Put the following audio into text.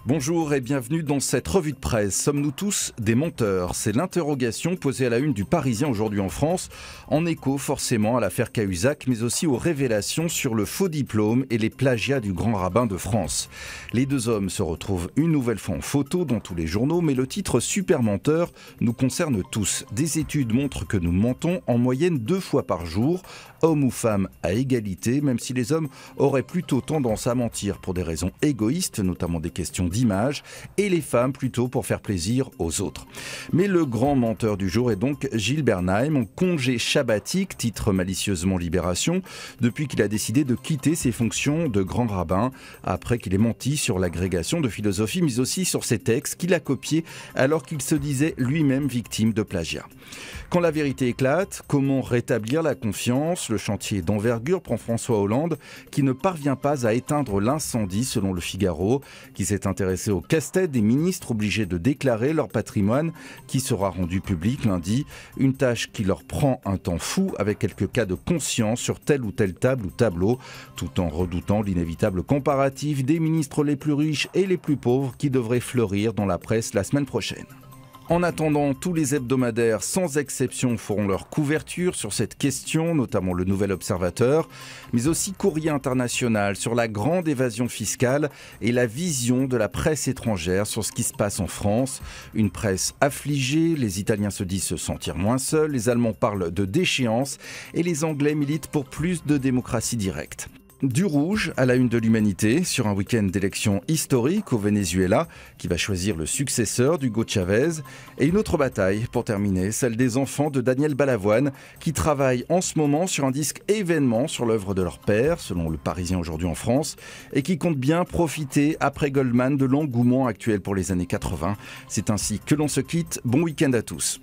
Bonjour et bienvenue dans cette revue de presse. Sommes-nous tous des menteurs? C'est l'interrogation posée à la une du Parisien aujourd'hui en France, en écho forcément à l'affaire Cahuzac, mais aussi aux révélations sur le faux diplôme et les plagiats du grand rabbin de France. Les deux hommes se retrouvent une nouvelle fois en photo dans tous les journaux, mais le titre Super menteur nous concerne tous. Des études montrent que nous mentons en moyenne 2 fois par jour, hommes ou femmes à égalité, même si les hommes auraient plutôt tendance à mentir pour des raisons égoïstes, notamment des questions d'image, et les femmes plutôt pour faire plaisir aux autres. Mais le grand menteur du jour est donc Gilles Bernheim, en congé sabbatique, titre malicieusement Libération, depuis qu'il a décidé de quitter ses fonctions de grand rabbin, après qu'il ait menti sur l'agrégation de philosophie, mais aussi sur ses textes qu'il a copiés alors qu'il se disait lui-même victime de plagiat. Quand la vérité éclate, comment rétablir la confiance? Le chantier d'envergure prend François Hollande, qui ne parvient pas à éteindre l'incendie selon le Figaro, qui s'est intéressé au casse-tête des ministres obligés de déclarer leur patrimoine, qui sera rendu public lundi. Une tâche qui leur prend un temps fou, avec quelques cas de conscience sur telle ou telle table ou tableau, tout en redoutant l'inévitable comparatif des ministres les plus riches et les plus pauvres qui devraient fleurir dans la presse la semaine prochaine. En attendant, tous les hebdomadaires, sans exception, feront leur couverture sur cette question, notamment le Nouvel Observateur, mais aussi Courrier International sur la grande évasion fiscale et la vision de la presse étrangère sur ce qui se passe en France. Une presse affligée, les Italiens se disent se sentir moins seuls, les Allemands parlent de déchéance et les Anglais militent pour plus de démocratie directe. Du rouge à la une de l'Humanité, sur un week-end d'élections historiques au Venezuela, qui va choisir le successeur d'Hugo Chavez. Et une autre bataille, pour terminer, celle des enfants de Daniel Balavoine, qui travaillent en ce moment sur un disque événement sur l'œuvre de leur père, selon le Parisien aujourd'hui en France, et qui compte bien profiter, après Goldman, de l'engouement actuel pour les années 80. C'est ainsi que l'on se quitte. Bon week-end à tous.